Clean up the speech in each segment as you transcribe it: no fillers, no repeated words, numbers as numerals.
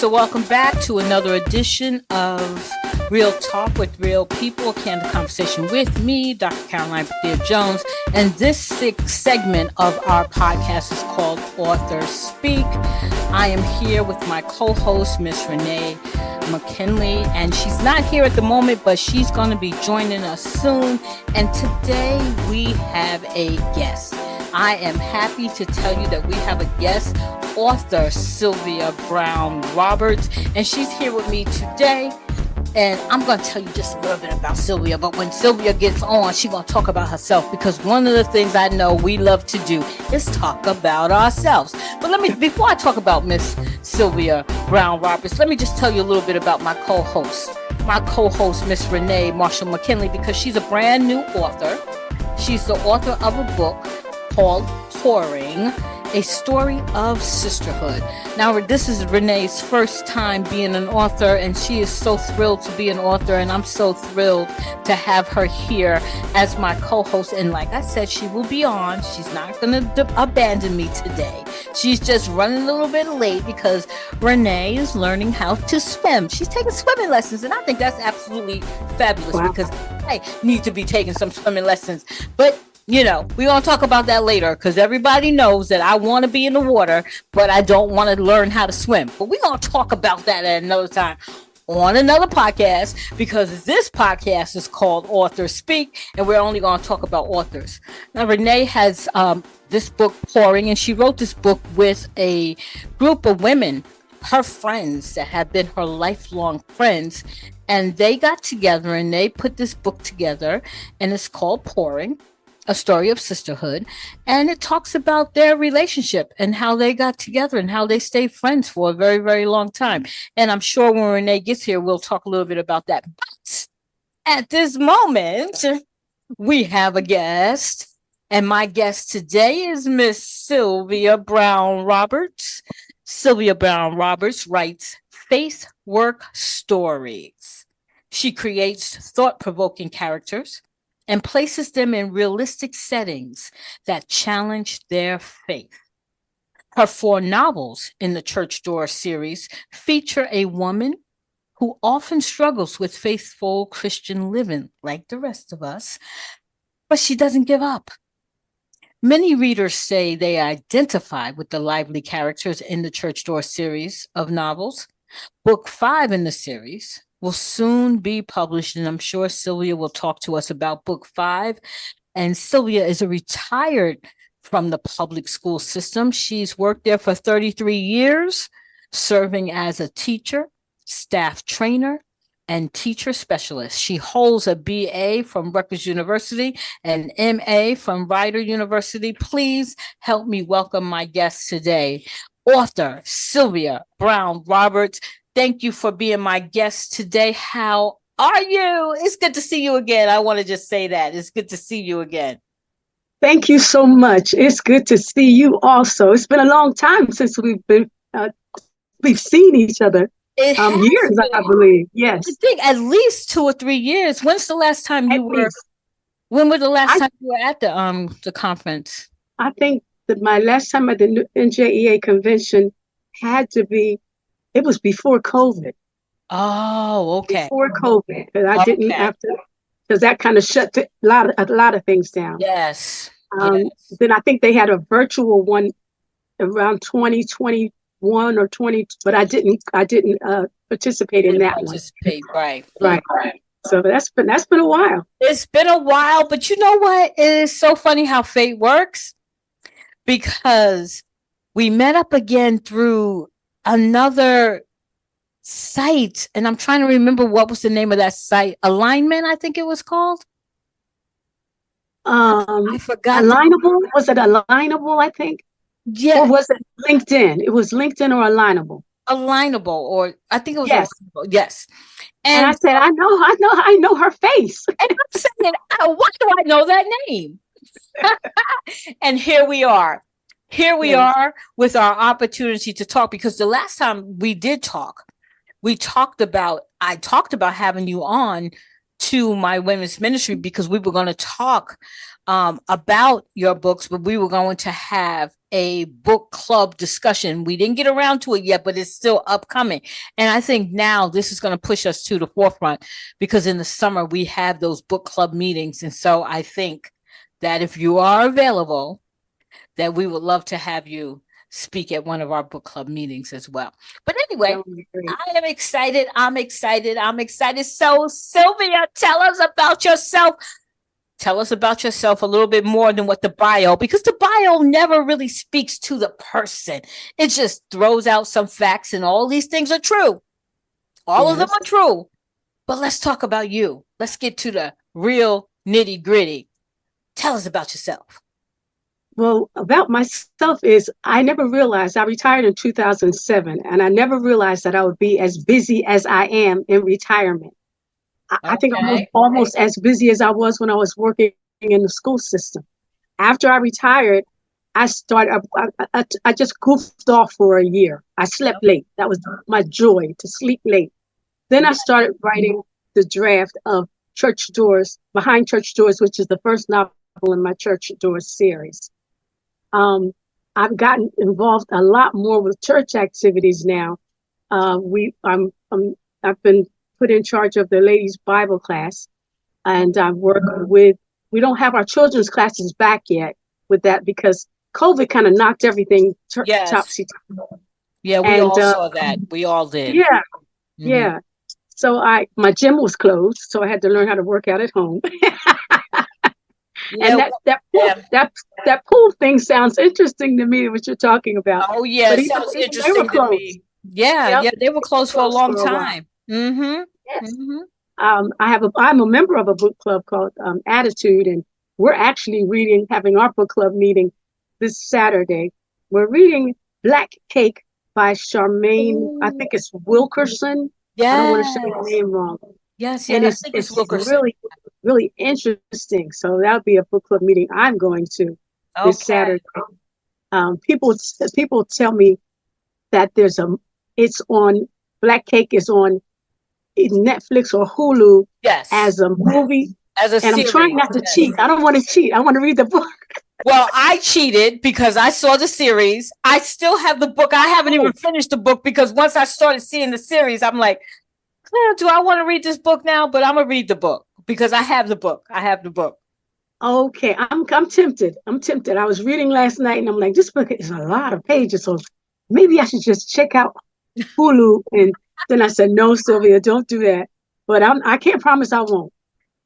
So welcome back to another edition of Real Talk with Real People, a candid conversation with me, Dr. Karoline Bethea-Jones. And this sixth segment of our podcast is called Authors Speak. I am here with my co-host, Miss Renee McKinley, and she's not here at the moment, but she's going to be joining us soon. And today we have a guest. I am happy to tell you that we have a guest, author Sylvia Brown Roberts, and she's here with me today. And I'm going to tell you just a little bit about Sylvia, but when Sylvia gets on, she's going to talk about herself, because one of the things I know we love to do is talk about ourselves. But before I talk about Miss Sylvia Brown Roberts, let me just tell you a little bit about my co-host. My co-host, Miss Renee Marshall-McKinley, because she's a brand new author. She's the author of a book called Pouring, a story of sisterhood. Now, this is Renee's first time being an author, and she is so thrilled to be an author, and I'm so thrilled to have her here as my co-host. And like I said, she will be on. She's not going to abandon me today. She's just running a little bit late because Renee is learning how to swim. She's taking swimming lessons, and I think that's absolutely fabulous. Wow. Because I need to be taking some swimming lessons. But you know, we're going to talk about that later, because everybody knows that I want to be in the water, but I don't want to learn how to swim. But we're going to talk about that at another time on another podcast, because this podcast is called Authors Speak, and we're only going to talk about authors. Now, Renee has this book, Pouring, and she wrote this book with a group of women, her friends that have been her lifelong friends, and they got together and they put this book together, and it's called Pouring, a story of sisterhood, and it talks about their relationship and how they got together and how they stayed friends for a very, very long time. And I'm sure when Renee gets here, we'll talk a little bit about that. But at this moment, we have a guest, and my guest today is Miss Sylvia Brown Roberts. Sylvia Brown Roberts writes faith work stories. She creates thought-provoking characters and places them in realistic settings that challenge their faith. Her 4 novels in the Church Door series feature a woman who often struggles with faithful Christian living, like the rest of us, but she doesn't give up. Many readers say they identify with the lively characters in the Church Door series of novels. Book 5 in the series will soon be published, and I'm sure Sylvia will talk to us about book 5. And Sylvia is a retired from the public school system. She's worked there for 33 years, serving as a teacher, staff trainer, and teacher specialist. She holds a BA from Rutgers University and MA from Rider University. Please help me welcome my guest today, author Sylvia Brown Roberts. Thank you for being my guest today. How are you? It's good to see you again. I want to just say that. It's good to see you again. Thank you so much. It's good to see you also. It's been a long time since we've seen each other. Years, I believe. Yes. I think at least 2 or 3 years. When's the last time you were? When was the last time you were at the conference? I think that my last time at the NJEA convention had to be. It was before COVID. Oh, okay. Before COVID, because I didn't have to, because that kind of shut a lot of things down. Yes. Then I think they had a virtual one around 2021 or 20, but I didn't participate in that one. Right. So that's been a while. It's been a while, but you know what? It is so funny how fate works, because we met up again through another site, and I'm trying to remember what was the name of that site. Alignment, I think it was called. I forgot. Alignable? Was it Alignable, I think? Yeah. Or was it LinkedIn? It was LinkedIn or Alignable. Alignable, or I think it was. Yes. Alignable. Yes. And I said, I know her face. And I'm saying, why do I know that name? And here we are. Here we are with our opportunity to talk, because the last time we did talk, I talked about having you on to my women's ministry, because we were going to talk about your books, but we were going to have a book club discussion. We didn't get around to it yet, but it's still upcoming. And I think now this is going to push us to the forefront because in the summer we have those book club meetings. And so I think that if you are available, that we would love to have you speak at one of our book club meetings as well. But anyway, I am excited. I'm excited. So Sylvia, tell us about yourself. Tell us about yourself a little bit more than what the bio, because the bio never really speaks to the person. It just throws out some facts and all these things are true. All of them are true. But let's talk about you. Let's get to the real nitty gritty. Tell us about yourself. Well, about myself is I never realized I retired in 2007, and I never realized that I would be as busy as I am in retirement. I think I'm almost as busy as I was when I was working in the school system. After I retired, I just goofed off for a year. I slept late. That was my joy, to sleep late. Then I started writing the draft of Church Doors, Behind Church Doors, which is the first novel in my Church Doors series. I've gotten involved a lot more with church activities now. I've been put in charge of the ladies' Bible class, and I've worked with. We don't have our children's classes back yet with that because COVID kind of knocked everything topsy-turvy. Yeah, we all saw that. We all did. Yeah, yeah. So my gym was closed, so I had to learn how to work out at home. And that pool thing sounds interesting to me, what you're talking about. Oh, yeah, it sounds interesting to me. Yeah, they were closed for a long time. Yes. I'm a member of a book club called Attitude, and we're actually having our book club meeting this Saturday. We're reading Black Cake by Charmaine, I think it's Wilkerson. I don't want to say her name wrong. Yes, and it's really, really interesting. So that'll be a book club meeting I'm going to this Saturday. People tell me that Black Cake is on Netflix or Hulu as a movie. And I'm trying not to cheat. I don't want to cheat. I want to read the book. Well, I cheated because I saw the series. I still have the book. I haven't even finished the book because once I started seeing the series, I'm like, Claire, do I want to read this book now? But I'm going to read the book because I have the book. Okay. I'm tempted. I was reading last night and I'm like, this book is a lot of pages. So maybe I should just check out Hulu. And then I said, no, Sylvia, don't do that. But I can't promise I won't.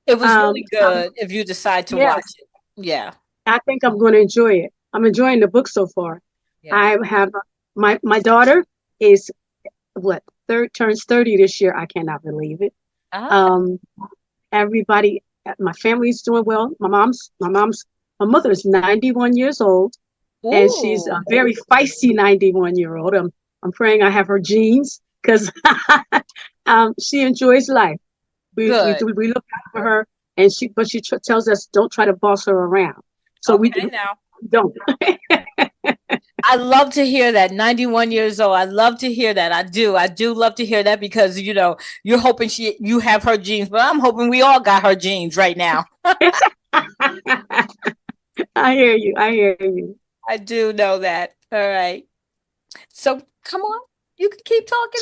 It was really good if you decide to watch it. Yeah. I think I'm going to enjoy it. I'm enjoying the book so far. Yeah. I have my daughter is turns 30 this year. I cannot believe it. Everybody, my family is doing well. My mother is 91 years old. Ooh. And she's a very feisty 91-year-old. I'm praying I have her genes because she enjoys life. We look out for her, and she tells us don't try to boss her around. So we don't. I love to hear that. 91 years old. I love to hear that. I do love to hear that because you're hoping you have her genes, but I'm hoping we all got her genes right now. I hear you. I do know that. All right. So come on, you can keep talking.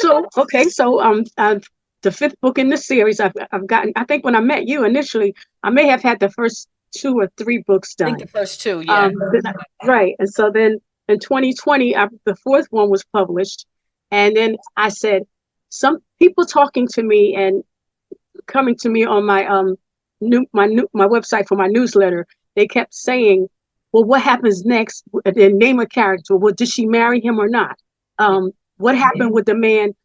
The fifth book in the series I've gotten. I think when I met you initially, I may have had the first 2 or 3 books done. I think the first 2, yeah. Right. And so then in 2020, the 4th one was published. And then I said, some people talking to me and coming to me on my my website for my newsletter, they kept saying, well, what happens next? Then name a character. Well, did she marry him or not? What happened with the man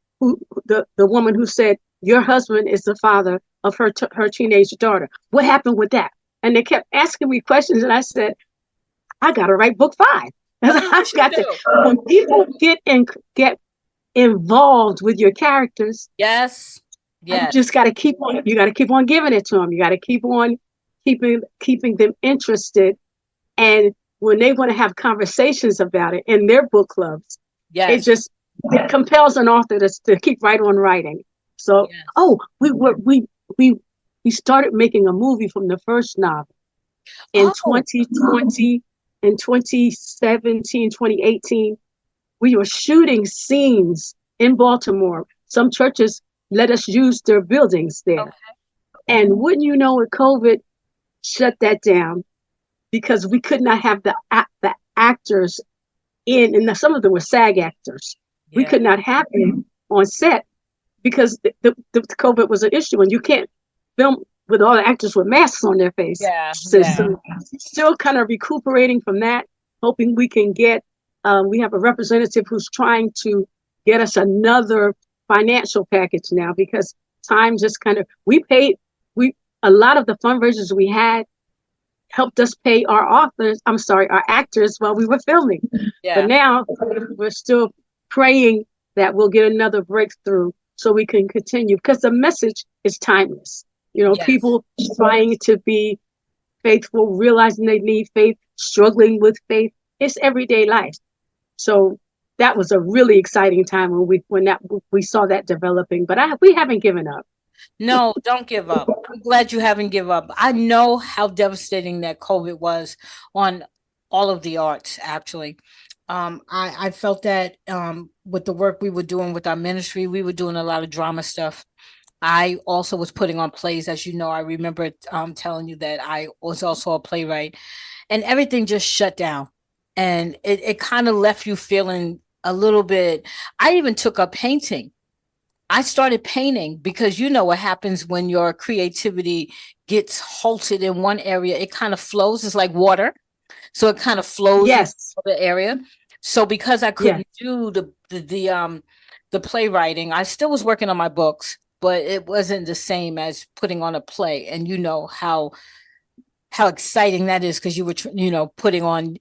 the woman who said, your husband is the father of her teenage daughter? What happened with that? And they kept asking me questions, and I said, I got to write book 5. I've got to. When people get involved with your characters, yes, you just got to keep on. You got to keep on giving it to them. You got to keep on keeping them interested, and when they want to have conversations about it in their book clubs, it compels an author to keep right on writing. So, we started making a movie from the first novel. In Oh, 2020, in 2017, 2018, we were shooting scenes in Baltimore. Some churches let us use their buildings there. okay. And wouldn't you know it, COVID shut that down because we could not have the actors in, and some of them were SAG actors. We Yeah. could not have them on set because the COVID was an issue, and you can't film with all the actors with masks on their face. Yeah. So Yeah. still kind of recuperating from that, hoping we can get. We have a representative who's trying to get us another financial package now because time just kind of we a lot of the fundraisers we had helped us pay our actors while we were filming. But Yeah. now we're still praying that we'll get another breakthrough so we can continue because the message is timeless. You know, Yes. people trying to be faithful, realizing they need faith, struggling with faith. It's everyday life. So that was a really exciting time when we saw that developing. But we haven't given up. No, don't give up. I'm glad you haven't given up. I know how devastating that COVID was on all of the arts, actually. I felt that with the work we were doing with our ministry, we were doing a lot of drama stuff. I also was putting on plays, as you know. I remember telling you that I was also a playwright, and everything just shut down. And it kind of left you feeling a little bit. I even took up painting. I started painting because you know what happens when your creativity gets halted in one area, it kind of flows. It's like water. So it kind of flows in Yes. the area. So because I couldn't Yes. do the playwriting, I still was working on my books, but it wasn't the same as putting on a play. And you know how exciting that is because you were putting on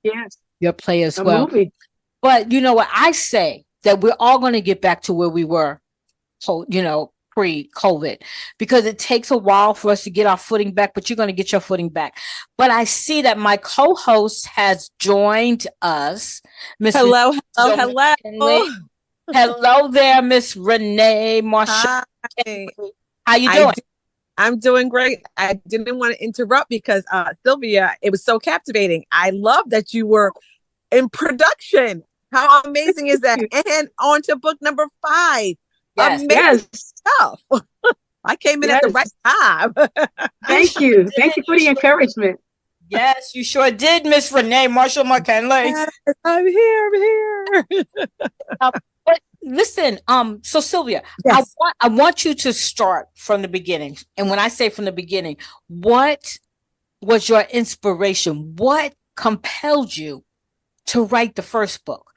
Yes. your play as A well. movie. But you know what I say that we're all going to get back to where we were, pre-COVID, because it takes a while for us to get our footing back, but you're going to get your footing back. But I see that my co-host has joined us. Hello. Hello there, Miss Renee Marshall-McKinley. How you doing? I'm doing great. I didn't want to interrupt because Sylvia, it was so captivating. I love that you were in production. How amazing is that? And on to book number 5. Yes. Amazing stuff. I came in at the right time. Thank you. Thank you for the encouragement. Yes, you sure did, Miss Renee Marshall-McKinley. Yes, I'm here. But listen, so Sylvia, yes. I want you to start from the beginning. And when I say from the beginning, what was your inspiration? What compelled you to write the first book?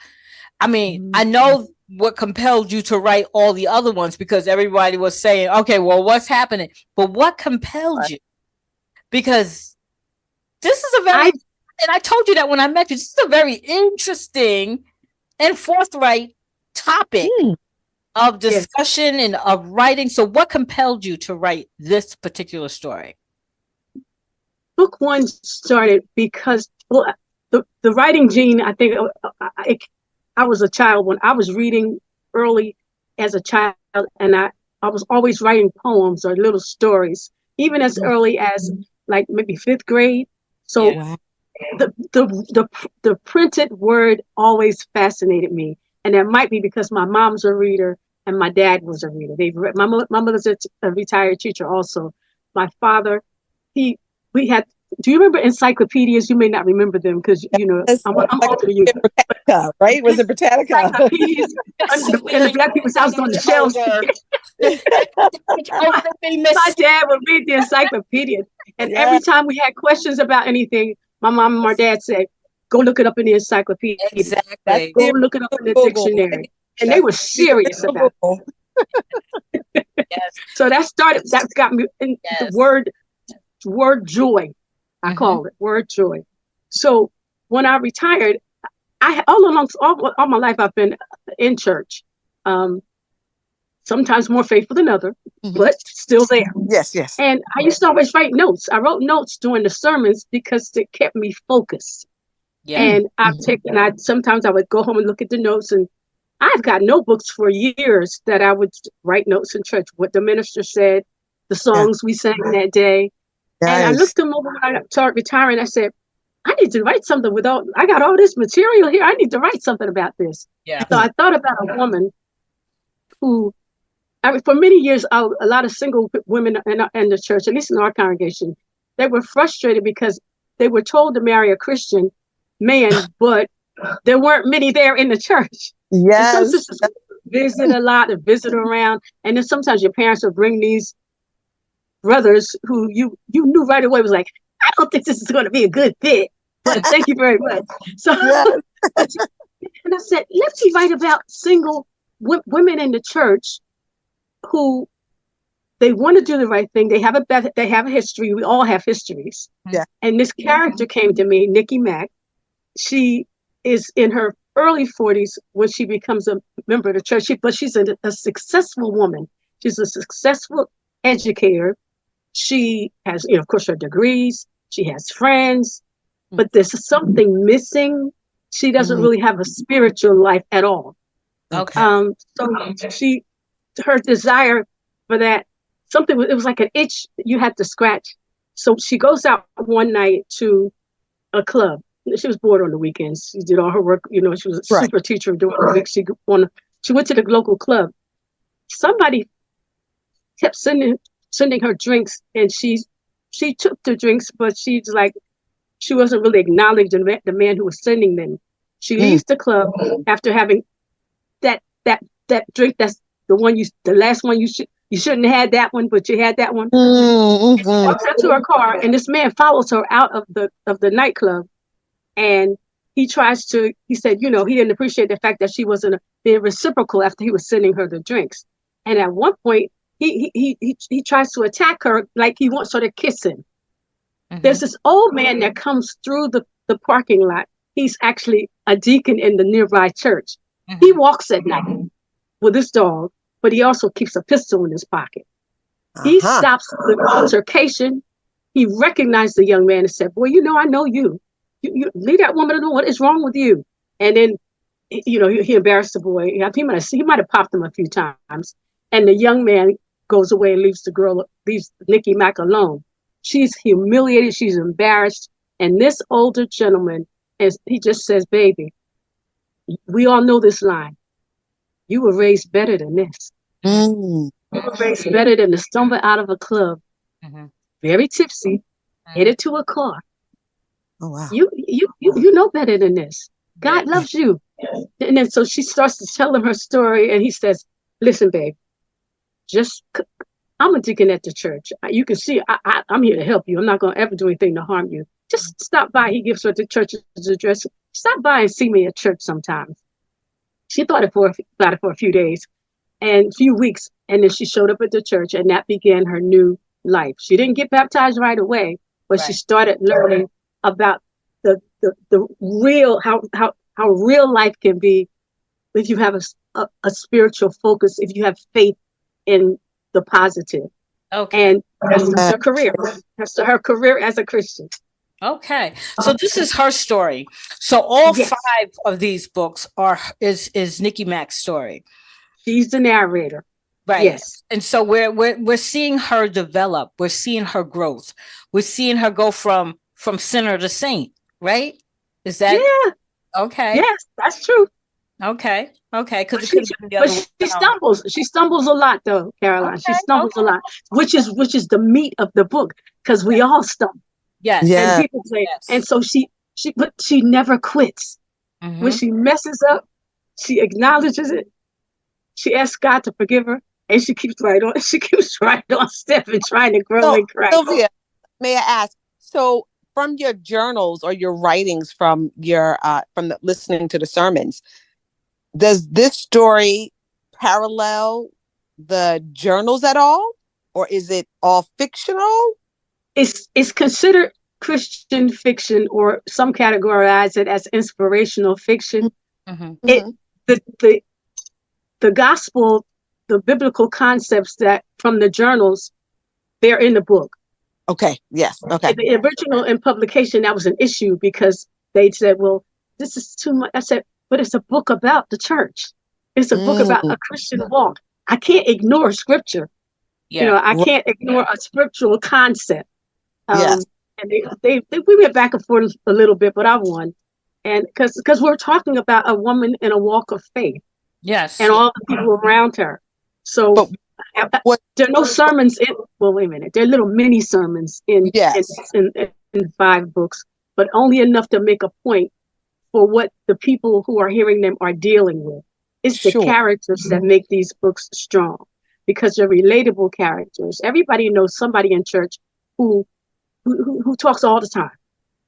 I mean, I know what compelled you to write all the other ones because everybody was saying, okay, well, what's happening? But what compelled you? Because this is and I told you that when I met you, this is a very interesting and forthright topic of discussion and of writing. So what compelled you to write this particular story? Book 1 started because the writing gene, I think I was a child when I was reading early as a child, and I was always writing poems or little stories, even as early as like maybe 5th grade. So the printed word always fascinated me, and that might be because my mom's a reader and my dad was a reader. My mother's a retired teacher also. My father, we had. Do you remember encyclopedias? You may not remember them because I'm older than you. Britannica, right? Was it Britannica? Encyclopedias in the black people's house on the shelves. My dad would read the encyclopedia, and every time we had questions about anything, my mom and my dad said, "Go look it up in the encyclopedia. Exactly. Go look it up in the dictionary." And they were serious about it. Yes. So that got me in the word joy. I call it word joy. So when I retired, all my life I've been in church. Sometimes more faithful than others, but still there. Yes. And I used to always write notes. I wrote notes during the sermons because it kept me focused. Yeah. And sometimes I would go home and look at the notes, and I've got notebooks for years that I would write notes in church, what the minister said, the songs we sang that day. And I looked him over when I started retiring. I said, I need to write something I got all this material here. I need to write something about this. Yeah. So I thought about a woman who, for many years, a lot of single women in the church, at least in our congregation, they were frustrated because they were told to marry a Christian man, but there weren't many there in the church. Yes. And some sisters visit a lot and visit around. And then sometimes your parents would bring these brothers who you knew right away was like, I don't think this is going to be a good fit, but thank you very much. So, and I said, let's write about single women in the church who they want to do the right thing. They have a history. We all have histories. Yeah. And this character came to me, Nikki Mack. She is in her early 40s when she becomes a member of the church, but she's a successful woman. She's a successful educator. She has, of course, her degrees. She has friends, but there's something missing. She doesn't really have a spiritual life at all. Okay. So her desire for that, it was like an itch you had to scratch. So she goes out one night to a club. She was bored on the weekends. She did all her work. She was a super teacher during the week. She went to the local club. Somebody kept sending her drinks, and she took the drinks, but she wasn't really acknowledging the man who was sending them. She leaves the club after having that drink. That's the last one you shouldn't have had that one, but you had that one. She walks out to her car, and this man follows her out of the nightclub, and he said, he didn't appreciate the fact that she wasn't being reciprocal after he was sending her the drinks. And at one point, he tries to attack her like he wants her to kiss him. There's this old man that comes through the parking lot. He's actually a deacon in the nearby church. He walks at night with his dog, but he also keeps a pistol in his pocket. He stops the altercation. He recognized the young man and said, boy, I know you. You leave that woman alone. What is wrong with you? And then, he embarrassed the boy. He might have popped him a few times. And the young man goes away and leaves Nikki Mack alone. She's humiliated. She's embarrassed. And this older gentleman, he just says, baby, we all know this line. You were raised better than this. You were raised better than to stumble out of a club, very tipsy, headed to a car. Oh, wow. You know better than this. God loves you. And then so she starts to tell him her story, and he says, listen, babe, I'm a deacon at the church. You can see I'm here to help you. I'm not going to ever do anything to harm you. Just stop by. He gives her the church's address. Stop by and see me at church sometimes. She thought it for a few days and a few weeks, and then she showed up at the church, and that began her new life. She didn't get baptized right away, but she started learning about the real how real life can be if you have a spiritual focus, if you have faith in the positive. Okay. And that's her career. That's her career as a Christian. Okay. So this is her story. So all 5 of these books is Nikki Mack's story. She's the narrator. Right. Yes. And so we're seeing her develop. We're seeing her growth. We're seeing her go from sinner to saint, right? Is that okay? Yes, that's true. Okay. Because she stumbles a lot, though, Karoline. She stumbles a lot, which is the meat of the book, because we all stumble. Yes. And people say, and so but she never quits. When she messes up, she acknowledges it. She asks God to forgive her, and she keeps right on. She keeps right on stepping, trying to grow in Christ. Sylvia, may I ask? So, from your journals or your writings from listening to the sermons, does this story parallel the journals at all, or is it all fictional? It's considered Christian fiction, or some categorize it as inspirational fiction. The gospel, the biblical concepts that from the journals, they're in the book. Okay. Yes. Okay. The original in publication, that was an issue because they said, well, this is too much. I said, but it's a book about the church. It's a book about a Christian walk. I can't ignore scripture. I can't ignore a scriptural concept. Yes. And we went back and forth a little bit, but I won. And because we're talking about a woman in a walk of faith. Yes. And all the people around her. So there are no sermons in, well, wait a minute. There are little mini sermons in 5 books, but only enough to make a point for what the people who are hearing them are dealing with. It's the characters that make these books strong, because they're relatable characters. Everybody knows somebody in church who talks all the time.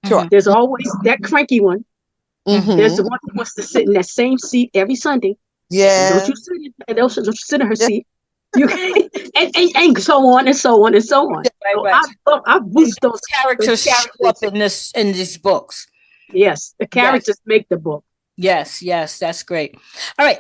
Sure. There's always that cranky one. There's the one who wants to sit in that same seat every Sunday. Yeah. Don't you sit in her seat. You and so on and so on and so on. Right. So I boost those characters show up in these books. Yes, the characters make the book. Yes, that's great. All right.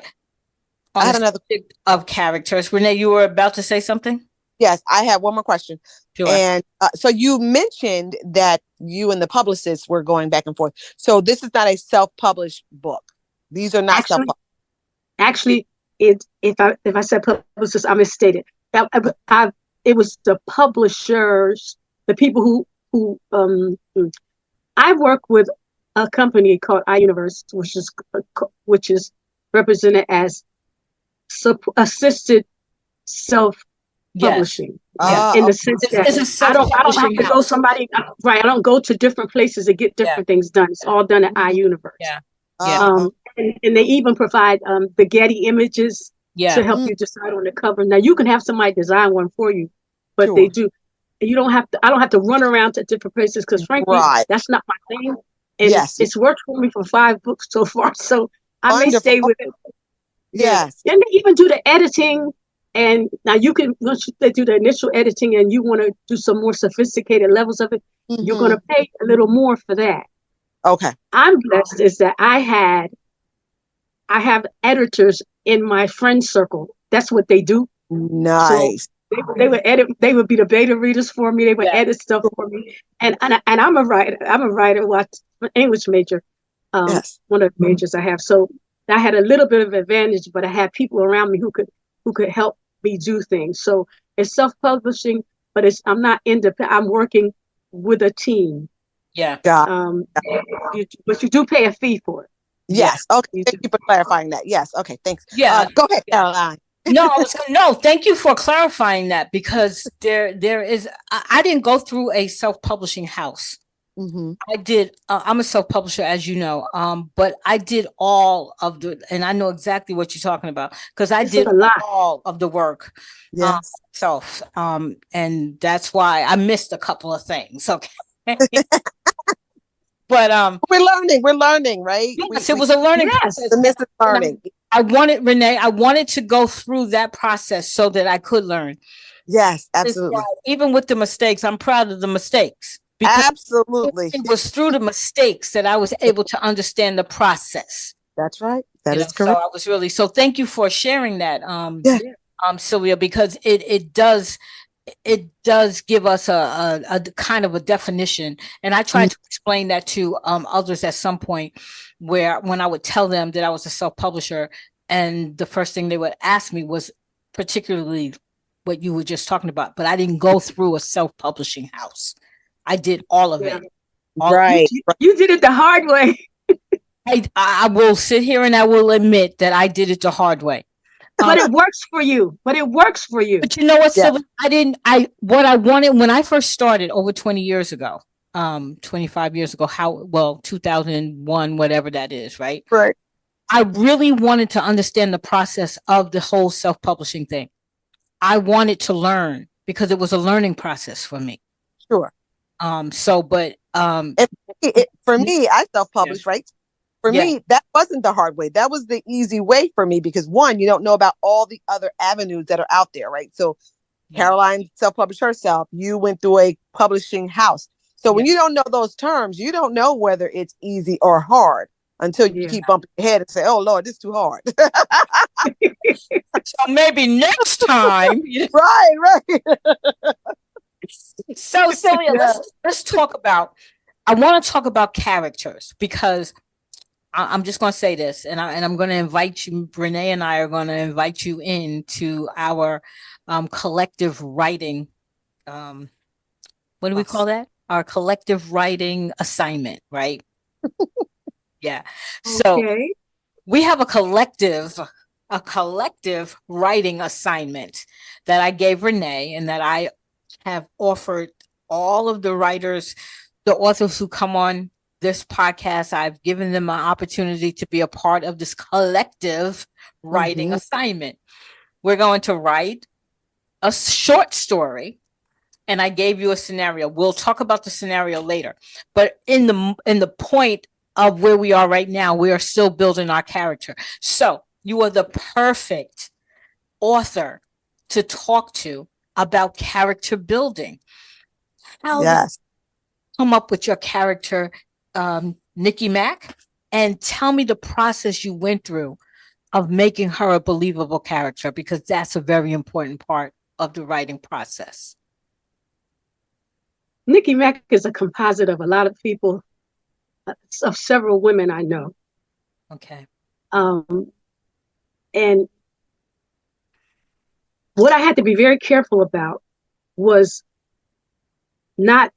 I had another of characters. Renee, you were about to say something? Yes, I have one more question. Sure. And so you mentioned that you and the publicist were going back and forth. So this is not a self-published book. These are not self-published. Actually, if I said publicist, I misstated. It was the publishers, the people who I work with a company called iUniverse, which is represented as assisted self-publishing. In the sense that I don't have to go somebody right. I don't go to different places to get different things done. It's all done at iUniverse. And they even provide the Getty images to help you decide on the cover. Now you can have somebody design one for you, but they do. You don't have to. I don't have to run around to different places because, frankly, that's not my thing. And it's worked for me for 5 books so far, so I may stay with it. Yes, and they even do the editing. And now you can, once they do the initial editing, and you want to do some more sophisticated levels of it, you're going to pay a little more for that. Okay. I'm blessed is that I have editors in my friend circle. That's what they do. Nice. So they would edit. They would be the beta readers for me. They would edit stuff for me. And I'm a writer. Well, English major. One of the majors I have. So I had a little bit of advantage, but I had people around me who could help me do things. So it's self-publishing, but I'm not independent. I'm working with a team. Yeah. But you do pay a fee for it. Yes. Okay. Thank you for clarifying that. Yes. Okay. Thanks. Yeah. Go ahead, Karoline. No, thank you for clarifying that, because there is, I didn't go through a self-publishing house. I did. I'm a self-publisher, as you know, but I did all of and I know exactly what you're talking about, because I did all of the work myself. And that's why I missed a couple of things. Okay. But we're learning, right? Yes, it was a learning process. The midst of learning. I wanted to go through that process so that I could learn. Yes, absolutely. Even with the mistakes, I'm proud of the mistakes. Absolutely. It was through the mistakes that I was able to understand the process. That's right. That is correct. So I was really, thank you for sharing that, Sylvia, because it does give us a kind of a definition. And I tried to explain that to others at some point, when I would tell them that I was a self-publisher, and the first thing they would ask me was particularly what you were just talking about, but I didn't go through a self-publishing house. I did all of it. Right. You did it the hard way. I will sit here and I will admit that I did it the hard way. But it works for you. But you know what, Sylvia? What I wanted when I first started over 20 years ago, 25 years ago, 2001, whatever that is, right? Right. I really wanted to understand the process of the whole self-publishing thing. I wanted to learn, because it was a learning process for me. Sure. For me, I self-published, right? For me, that wasn't the hard way. That was the easy way for me, because one, you don't know about all the other avenues that are out there, right? So Karoline self-published herself. You went through a publishing house. So when you don't know those terms, you don't know whether it's easy or hard until you keep bumping your head and say, oh, Lord, this is too hard. So maybe next time. Right. So Sylvia, let's talk about, I want to talk about characters, because I'm just going to say this, and I'm going to invite you, Renee and I are going to invite you into our collective writing what do we call that? Our collective writing assignment, right? Yeah. So Okay. we have a collective writing assignment that I gave Renee and that I have offered all of the writers, the authors who come on this podcast. I've given them an opportunity to be a part of this collective writing assignment. We're going to write a short story, and I gave you a scenario. We'll talk about the scenario later, but in the point of where we are right now, we are still building our character. So you are the perfect author to talk to about character building. How did you come up with your character, Nikki Mack? And tell me the process you went through of making her a believable character, because that's a very important part of the writing process. Nikki Mack is a composite of a lot of people, of several women I know. Okay. And what I had to be very careful about was not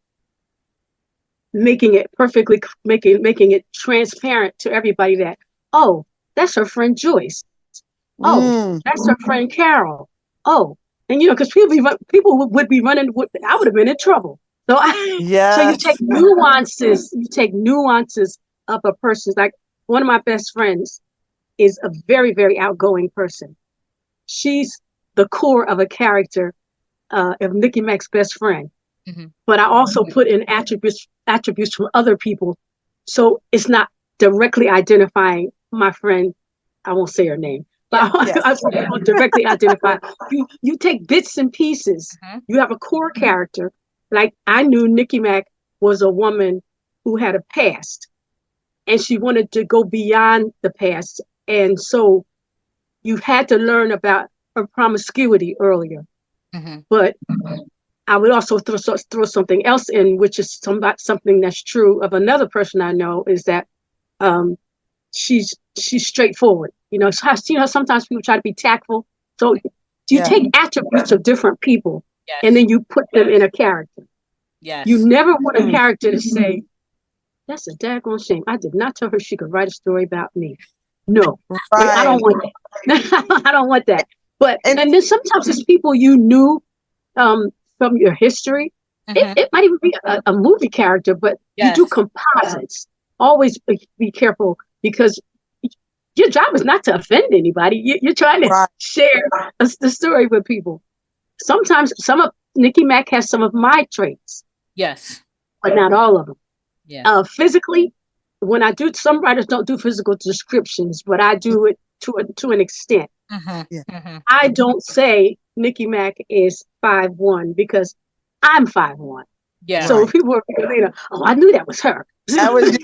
making it transparent to everybody that, oh, that's her friend Joyce. Oh, that's her friend Carol. Oh, and because people would be running. I would have been in trouble. So so you take nuances. You take nuances of a person. Like one of my best friends is a very, very outgoing person. She's the core of a character of Nikki Mack's best friend. Mm-hmm. But I also put in attributes from other people, so it's not directly identifying my friend. I won't say her name, but I won't directly identify. You take bits and pieces. Mm-hmm. You have a core character. Like I knew Nikki Mack was a woman who had a past, and she wanted to go beyond the past, and so you had to learn about her promiscuity earlier. Mm-hmm. But I would also throw something else in, which is something that's true of another person I know, is that she's straightforward. Sometimes people try to be tactful. So you take attributes of different people, and then you put them in a character. Yes. You never want a character to say, that's a daggone shame. I did not tell her she could write a story about me. No, I don't want that. I don't want that. But and then sometimes it's people you knew from your history. It might even be a movie character, but you do composites. Always be careful, because your job is not to offend anybody. You're trying to share the story with people. Sometimes Nikki Mack has some of my traits. Yes. But not all of them. Yeah. Physically, when I do, some writers don't do physical descriptions, but I do it to an extent. I don't say Nikki Mack is 5'1" because I'm 5'1". Yeah. So people are later, oh, I knew that was her. That was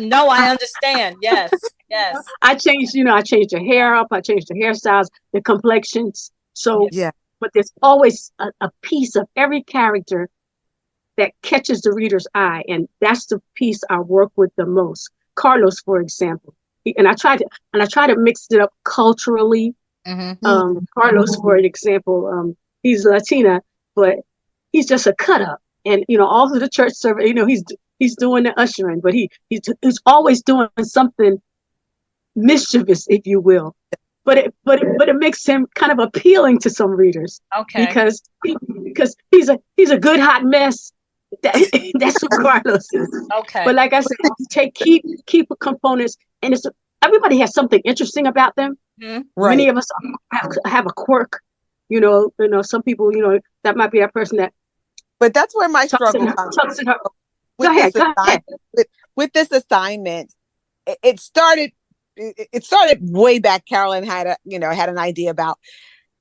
no, I understand. Yes. Yes. I changed the hair up, I changed the hairstyles, the complexions. So but there's always a piece of every character that catches the reader's eye, and that's the piece I work with the most. Carlos, for example, and I try to mix it up culturally. Mm-hmm. Carlos, for example, he's Latina, but he's just a cut up, and all through the church service, he's doing the ushering, but he's always doing something mischievous, if you will. But it makes him kind of appealing to some readers. Okay. Because he's a good hot mess. That's what Carlos is. Okay. But like I said, keep components, and everybody has something interesting about them. Mm-hmm. Right. Many of us have a quirk. Some people, that might be that person that. But that's where my struggle comes. Go ahead. With this assignment, it started way back. Karoline had an idea about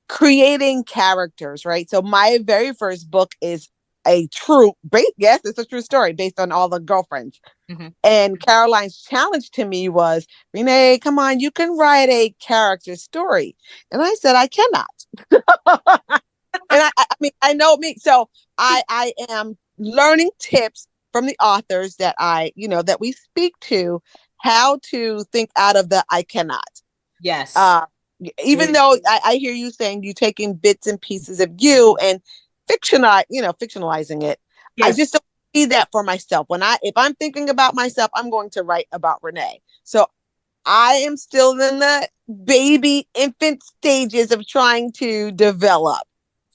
creating characters, right? So my very first book is it's a true story based on all the girlfriends. Mm-hmm. And Karoline's challenge to me was, Renee, come on, you can write a character story. And I said, I cannot. And I know me. So I am learning tips from the authors that that we speak to, how to think out of the I cannot. Yes. Even though I hear you saying you taking bits and pieces of you, and fictionalizing it. Yes. I just don't see that for myself. If I'm thinking about myself, I'm going to write about Renee. So I am still in the baby infant stages of trying to develop.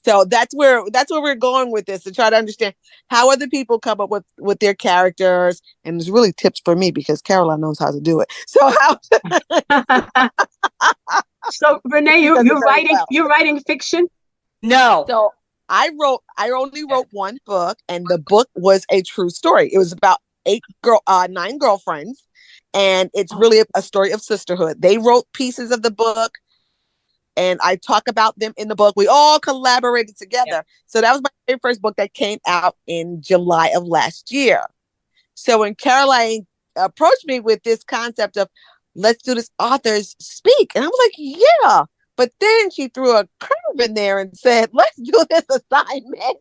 So that's where we're going with this, to try to understand how other people come up with their characters. And there's really tips for me because Karoline knows how to do it. So So Renee, you're writing fiction? No. So I only wrote one book, and the book was a true story. It was about 9 girlfriends, and it's really a story of sisterhood. They wrote pieces of the book, and I talk about them in the book. We all collaborated together. Yeah. So that was my very first book that came out in July of last year. So when Karoline approached me with this concept of, let's do this authors speak, and I was like, yeah. But then she threw a curve in there and said, let's do this assignment.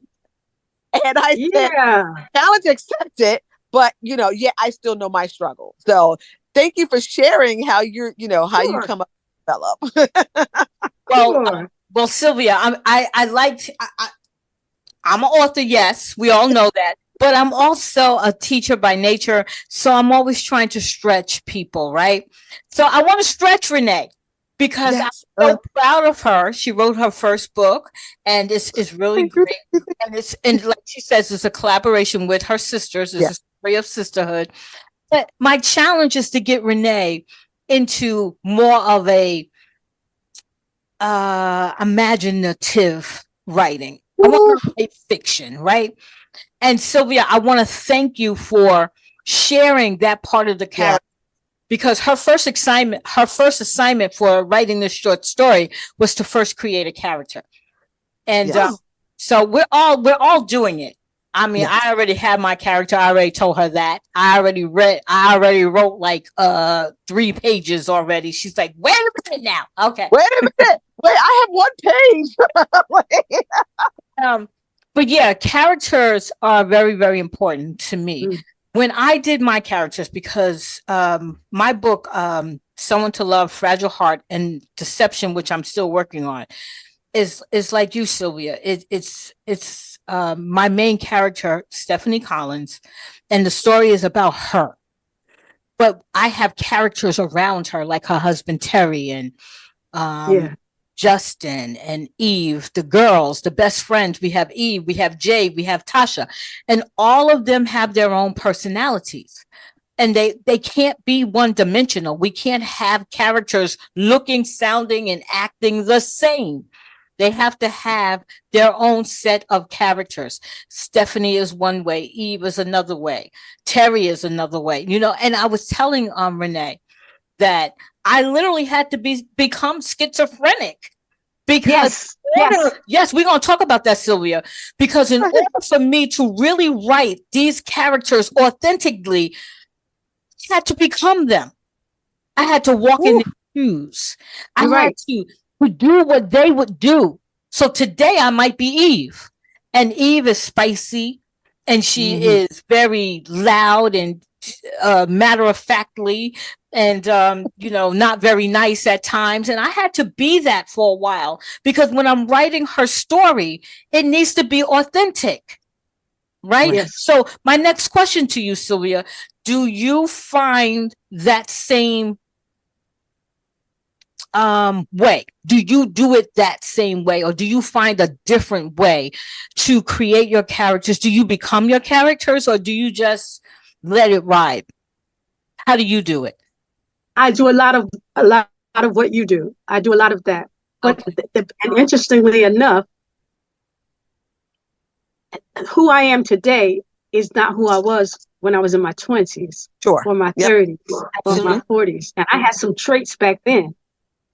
And I said, challenge accepted, but I still know my struggle. So thank you for sharing how you come up and develop. Well, Sylvia, I'm an author, yes, we all know that, but I'm also a teacher by nature, so I'm always trying to stretch people, right? So I want to stretch Renee because I'm so proud of her. She wrote her first book, and it's really great. And like she says, it's a collaboration with her sisters. It's a story of sisterhood. But my challenge is to get Renee into more of a imaginative writing. I want her to write fiction, right? And Sylvia, I want to thank you for sharing that part of the character, because her first assignment for writing this short story was to first create a character. And so we're all doing it. I mean, I already had my character. I already told her that. I already wrote like 3 pages already. She's like, wait a minute now. Okay. Wait a minute. Wait, I have 1 page. But yeah, characters are very, very important to me. When I did my characters, because my book, Someone to Love, Fragile Heart, and Deception, which I'm still working on, is like you, Sylvia. It's my main character, Stephanie Collins, and the story is about her. But I have characters around her, like her husband Terry and Justin and Eve, the girls, the best friends. We have Eve, we have Jay, we have Tasha, and all of them have their own personalities. And they can't be one-dimensional. We can't have characters looking, sounding, and acting the same. They have to have their own set of characters. Stephanie is one way, Eve is another way, Terry is another way. And I was telling Renee that I literally had to become schizophrenic because we're going to talk about that, Sylvia, because in order for me to really write these characters authentically, I had to become them. I had to walk in their shoes. I had to do what they would do. So today I might be Eve, and Eve is spicy, and she is very loud and matter-of-factly, and not very nice at times. And I had to be that for a while, because when I'm writing her story, it needs to be authentic, right? Yes. So my next question to you, Sylvia, do you find that same way? Do you do it that same way, or do you find a different way to create your characters? Do you become your characters, or do you just let it ride? How do you do it? I do a lot of what you do. I do a lot of that. But and interestingly enough, who I am today is not who I was when I was in my 20s or my 30s or my 40s. And I had some traits back then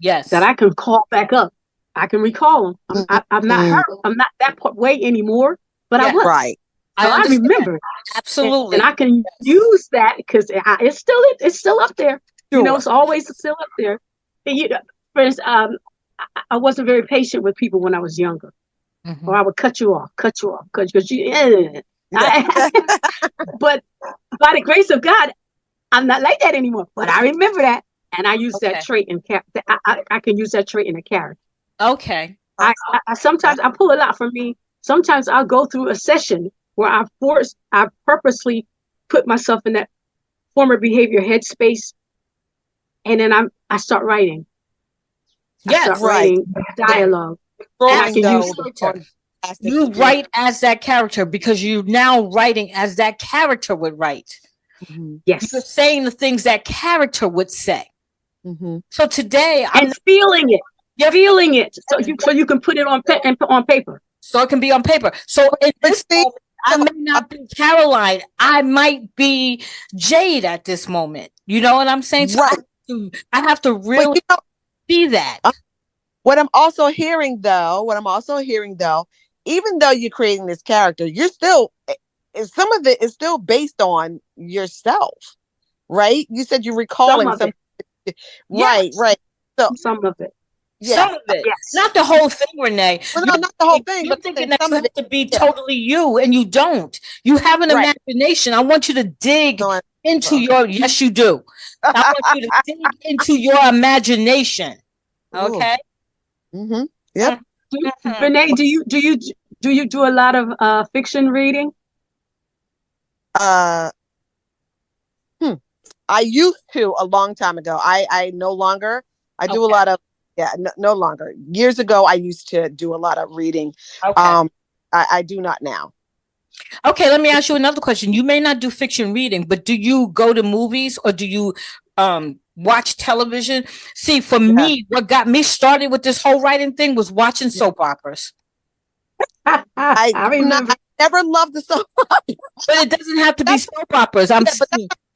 that I can call back up. I can recall them. I'm not her. I'm not that way anymore, but I was. Right. So I remember. Absolutely. And I can use that because it's still up there. Sure. It's always still up there. And for instance, I wasn't very patient with people when I was younger. Or I would cut you off, because you. But by the grace of God, I'm not like that anymore. But I remember that, and I use that trait in I can use that trait in a character. Okay. I sometimes I pull a lot from me sometimes I'll go through a session where I purposely put myself in that former behavior headspace, and then I start writing. Yes, I start writing dialogue. And I can use you write as that character because you're now writing as that character would write. Mm-hmm. Yes. You're saying the things that character would say. Mm-hmm. So today I'm feeling it. You're feeling it. So you can put it on paper. So it can be on paper. So in this moment, I may not be Karoline. I might be Jade at this moment. You know what I'm saying? So right. I have to really see that. What I'm also hearing though, even though you're creating this character, you're still, some of it is still based on yourself, right? You said you're recalling some. Right. So some of it. Yeah. Some of it, yes. Not the whole thing, Renee. Well, no, not the whole thing. You're thinking that you have to be totally you, and you don't. You have an imagination. I want you to dig into your. Yes, you do. I want you to dig into your imagination. Okay. Mm-hmm. Yep. Renee, do you do a lot of fiction reading? I used to a long time ago. I no longer. I do a lot of. Yeah, no longer. Years ago, I used to do a lot of reading. Okay. I do not now. Okay, let me ask you another question. You may not do fiction reading, but do you go to movies or do you watch television? See, for me, what got me started with this whole writing thing was watching soap operas. I never loved the soap operas. But it doesn't have to be soap operas. But that's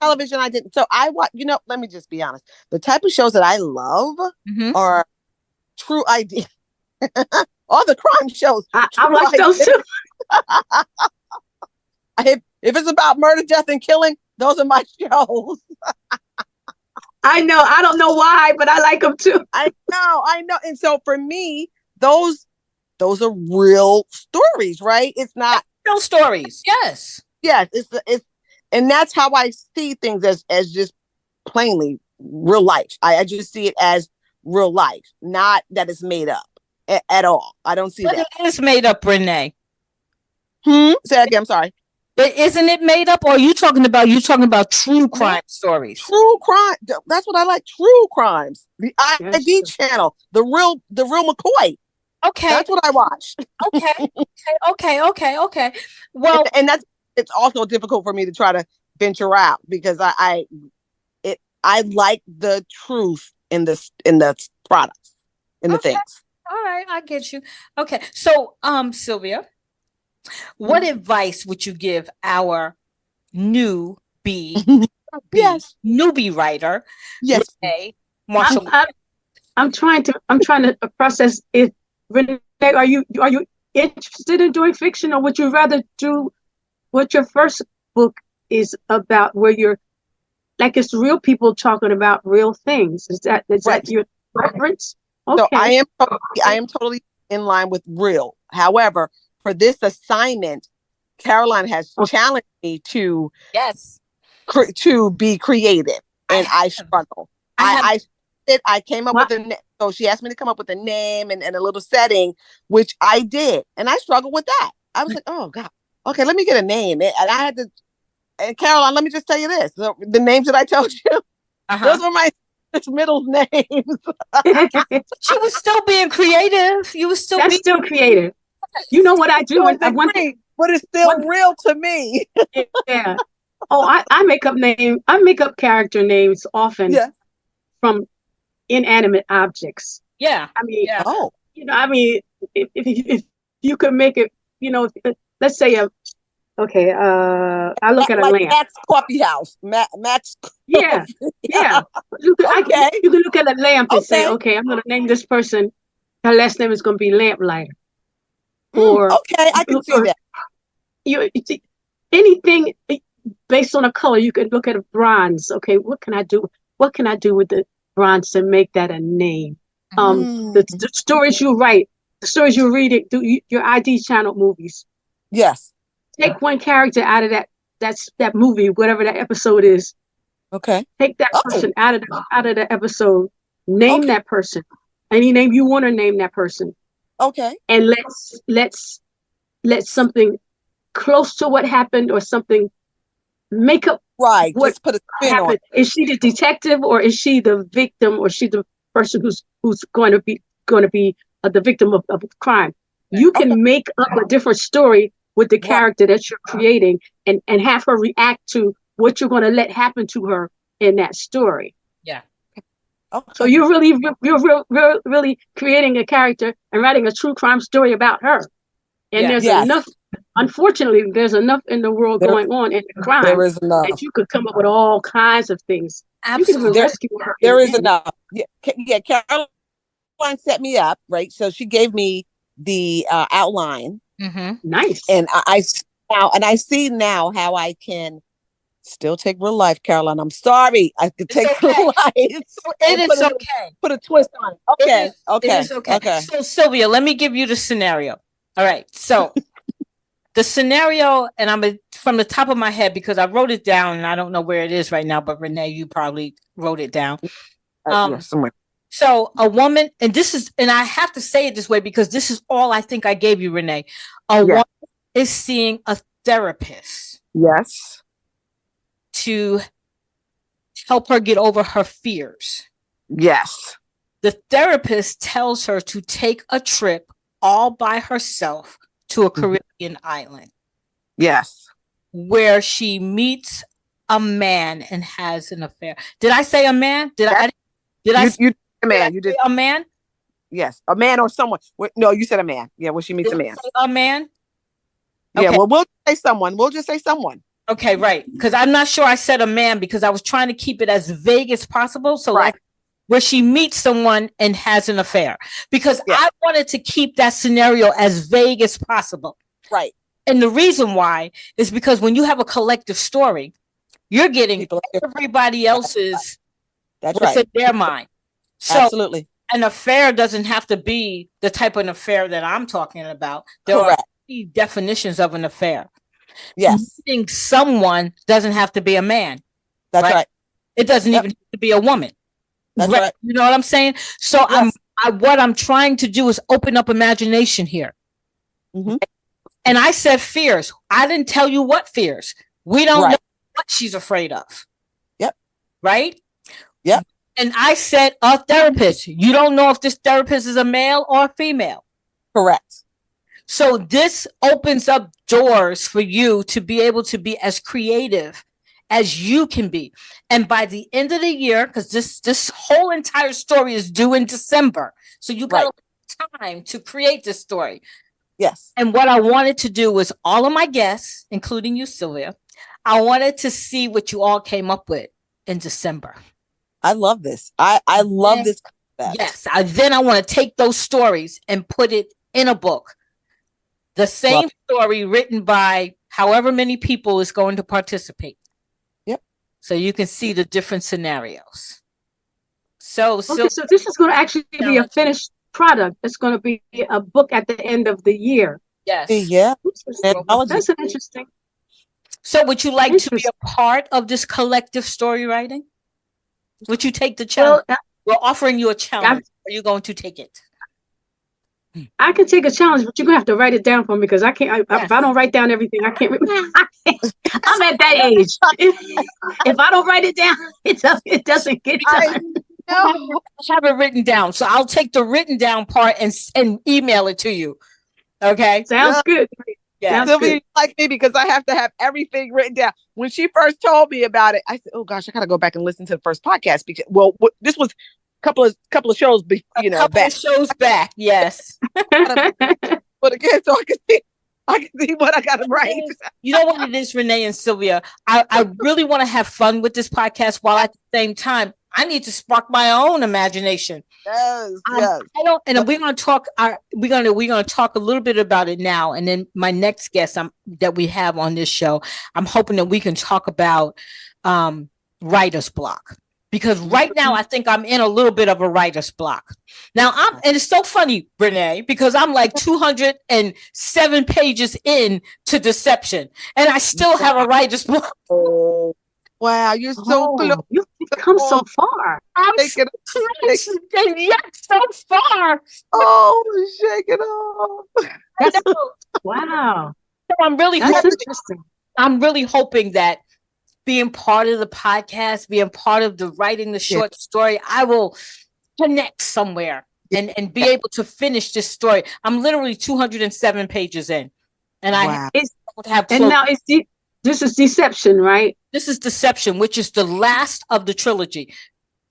television I didn't. So I watch, let me just be honest. The type of shows that I love are true ID. All the crime shows. I watch those too. If it's about murder, death, and killing, those are my shows. I know. I don't know why, but I like them too. I know. And so for me, those are real stories, right? It's not real stories. Yes. Yes. It's and that's how I see things as just plainly real life. I just see it as real life, not that it's made up at all. I don't see that. It is made up, Renee. Say that again. I'm sorry. But isn't it made up? Or are you talking about true crime stories? True crime. That's what I like. True crimes. The ID channel. The real McCoy. Okay. That's what I watch. Okay. Well, and it's also difficult for me to try to venture out because I like the truth in the products, in the things. All right, I get you. Okay. So, Sylvia, what advice would you give our newbie writer? Yes. Renee, Marshall. I'm trying to process it. Renee, are you interested in doing fiction, or would you rather do what your first book is about, where you're like it's real people talking about real things? Is that your preference? Okay. So I am totally in line with real. However, for this assignment, Karoline has challenged me to be creative, and I struggle. I came up with a name. So she asked me to come up with a name and a little setting, which I did, and I struggled with that. I was like, oh God, okay, let me get a name, and I had to. And Karoline, let me just tell you this: the names that I told you, those were my middle names. She was still being creative. You were still still creative. You know what I do? But it's still real to me. Yeah. Oh, I make up character names often from inanimate objects. Yeah. I mean, if you could make it, let's say I look at a lamp. Matt's coffee house. Matt's. Yeah. You can look at a lamp and say, okay, I'm going to name this person. Her last name is going to be Lamplighter. Or I can see that. Anything based on a color, you can look at a bronze. Okay, what can I do? What can I do with the bronze to make that a name? The stories you write, the stories you read, your ID channel movies. Yes. Take one character out of that movie, whatever that episode is. Okay. Take that person out of the episode. Name that person. Any name you want to name that person. Okay. And let's let something close to what happened or something make up Right. what Just put a spin on happened. it. Is she the detective or is she the victim or is she the person who's going to be the victim of a crime? You can make up a different story with the character that you're creating and have her react to what you're going to let happen to her in that story. Yeah. Okay. So you're really creating a character and writing a true crime story about her. And there's enough, unfortunately, there's enough in the world going on in the crime that you could come up with all kinds of things. Absolutely. You can rescue her. There is enough. Yeah, Karoline set me up, right? So she gave me the outline. Mm-hmm. Nice. And I see now how I can still take real life, Karoline. I'm sorry. I could take real life. It is okay. Put a twist on it. Okay. It is okay. So Sylvia, let me give you the scenario. All right. So the scenario, and I'm from the top of my head because I wrote it down and I don't know where it is right now, but Renee, you probably wrote it down. Somewhere. So a woman, and I have to say it this way because this is all I think I gave you, Renee. A woman is seeing a therapist. Yes. To help her get over her fears. Yes. The therapist tells her to take a trip all by herself to a Caribbean island. Yes. Where she meets a man and has an affair. Did I say a man? You did a man? Yes. A man or someone. No, you said a man. Yeah, when she meets a man. A man? Okay. Yeah, well, we'll say someone. We'll just say someone. Okay, right. Because I'm not sure I said a man because I was trying to keep it as vague as possible. So like where she meets someone and has an affair. Because I wanted to keep that scenario as vague as possible. Right. And the reason why is because when you have a collective story, you're getting everybody else's what's in their mind. So absolutely. An affair doesn't have to be the type of affair that I'm talking about. There are definitions of an affair. Yes. Meeting someone doesn't have to be a man. That's right. It doesn't even have to be a woman. That's right. You know what I'm saying? So what I'm trying to do is open up imagination here. Mm-hmm. And I said fears. I didn't tell you what fears. We don't know what she's afraid of. Yep. Right? Yep. And I said a therapist. You don't know if this therapist is a male or a female. Correct. So this opens up doors for you to be able to be as creative as you can be. And by the end of the year, because this whole entire story is due in December. So you got time to create this story. Yes. And what I wanted to do was all of my guests, including you, Sylvia, I wanted to see what you all came up with in December. I love this. I love this concept. Yes. Then I want to take those stories and put it in a book. The same story written by however many people is going to participate. Yep. So you can see the different scenarios. So this is going to actually be a finished product. It's going to be a book at the end of the year. Yes. Yeah. That's an interesting. So would you like to be a part of this collective story writing? Would you take the challenge? We're offering you a challenge. Are you going to take it? I can take a challenge, but you're gonna have to write it down for me because I can't. If I don't write down everything, I can't. I'm at that age. If I don't write it down, it doesn't get done. I have it written down, so I'll take the written down part and email it to you. Okay, sounds good. Yeah, Sylvia, like me because I have to have everything written down. When she first told me about it, I said, "Oh gosh, I gotta go back and listen to the first podcast because this was." Couple of shows, back. Shows back, yes. But again, so I can see what I got to write. You know what it is, Renee and Sylvia. I really want to have fun with this podcast, while at the same time, I need to spark my own imagination. Yes. And we're going to talk. We're going to talk a little bit about it now, and then my next guest that we have on this show, I'm hoping that we can talk about writer's block. Because right now, I think I'm in a little bit of a writer's block. Now, and it's so funny, Renee, because I'm like 207 pages in to Deception, and I still have a writer's block. Oh, wow, you're so close. come so far. I'm Shake it, yet so far. oh, shake it off. That's, wow. So I'm really That's hoping, interesting. I'm really hoping that being part of the podcast, being part of the writing the short story, I will connect somewhere and be able to finish this story. I'm literally 207 pages in, and I don't have and now this is Deception, right? This is Deception, which is the last of the trilogy.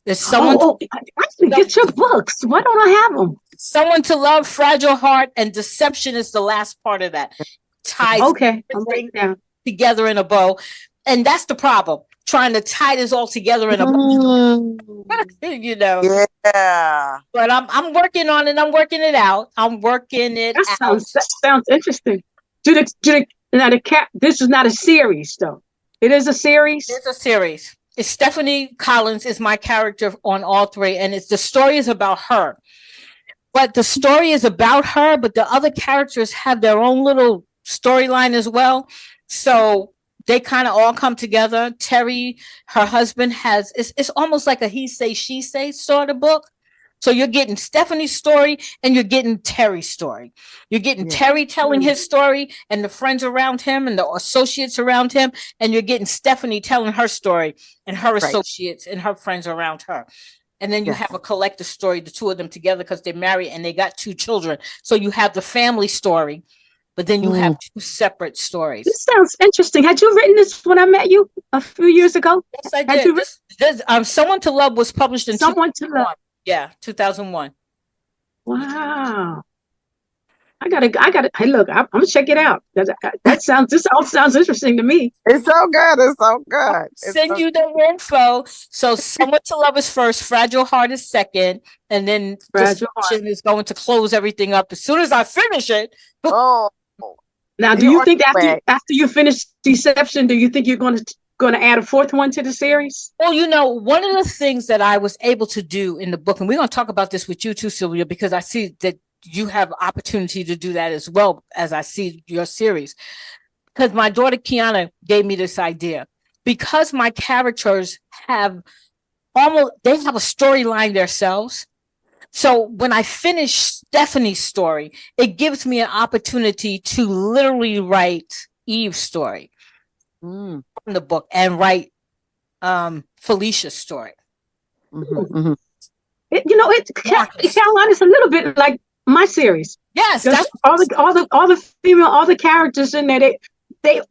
There's someone. I can get your books. Why don't I have them? Someone to Love, Fragile Heart, and Deception is the last part of that. Ties down together in a bow, and that's the problem. Trying to tie this all together in a bow. You know. Yeah. But I'm working on it. I'm working it out. I'm working it out. That sounds interesting. This is not a series, though. It is a series. It's a series. It's Stephanie Collins is my character on all three, and the story is about her. But the story is about her, but the other characters have their own little storyline as well. So they kind of all come together. Terry, her husband, it's almost like a he say, she say sort of book. So you're getting Stephanie's story and you're getting Terry's story. You're getting Terry telling his story and the friends around him and the associates around him. And you're getting Stephanie telling her story and her associates and her friends around her. And then you have a collective story, the two of them together, because they're married and they got 2 children. So you have the family story, but then you have 2 separate stories. This sounds interesting. Had you written this when I met you a few years ago? Yes, I did. Someone to Love was published in Someone to Love. Yeah, 2001. Wow. I gotta. Hey, look, I'm gonna check it out. This all sounds interesting to me. It's so good. It's so good. Send you the info. So Someone to Love is first, Fragile Heart is second, and then Deception is going to close everything up as soon as I finish it. Oh. Now, do you think after you finish Deception, do you think you're going to add a 4th one to the series? Well, one of the things that I was able to do in the book, and we're going to talk about this with you too, Sylvia, because I see that you have opportunity to do that as well as I see your series. Because my daughter Kiana gave me this idea. Because my characters have a storyline themselves. So when I finish Stephanie's story, it gives me an opportunity to literally write Eve's story from the book and write Felicia's story. Karoline is a little bit like my series. Yes, that's all the characters in there.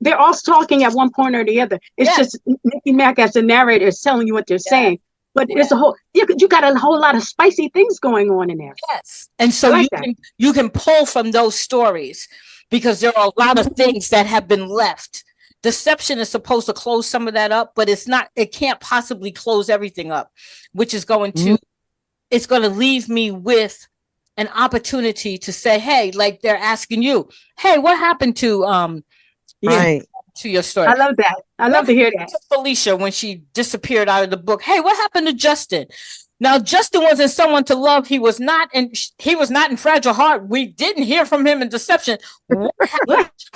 They're all talking at one point or the other. It's just Nikki Mack as the narrator is telling you what they're saying. But it's you got a whole lot of spicy things going on in there. Yes, and so you can pull from those stories because there are a lot of things that have been left. Deception is supposed to close some of that up, but it can't possibly close everything up, which is going to it's going to leave me with an opportunity to say, hey, like they're asking you, hey, what happened to to your story? I love that. I love to hear that. Felicia, when she disappeared out of the book, hey, what happened to Justin? Now, Justin wasn't Someone to Love. He was not in Fragile Heart. We didn't hear from him in Deception. What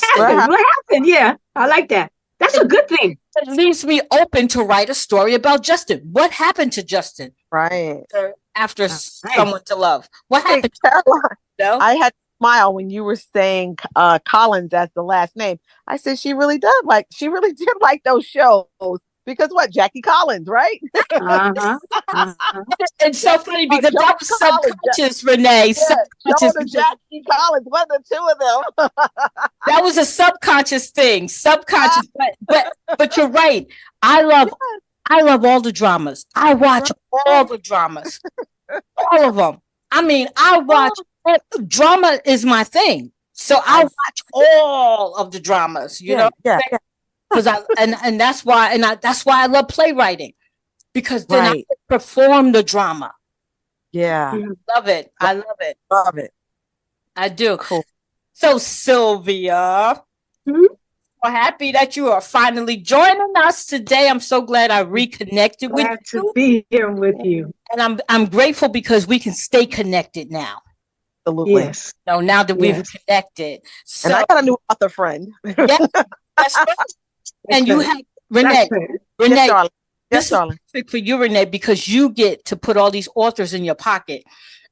happened? Yeah, I like that. That's a good thing. It leaves me open to write a story about Justin. What happened to Justin? Right. After Someone to Love. What happened? Karoline, I had to smile when you were saying Collins as the last name. I said she really did like those shows because Jackie Collins, right? It's so funny because that was subconscious, Renee. Subconscious. Jackie Collins, one of the 2 of them. That was a subconscious thing. Subconscious, but you're right. I love all the dramas. I watch all the dramas, all of them. I mean, I watch drama is my thing, so I watch all of the dramas. You know, because that's why I love playwriting because then I can perform the drama. Yeah, love it. I love it. Love it. I do. Cool. So Sylvia. So happy that you are finally joining us today. I'm so glad I reconnected with you. Glad to be here with you. And I'm grateful because we can stay connected now. Absolutely. Yes. So now that we've connected. So, and I got a new author friend. Yeah, that's right. And you have Renee. Yes, Yes, darling. Is perfect for you, Renee, because you get to put all these authors in your pocket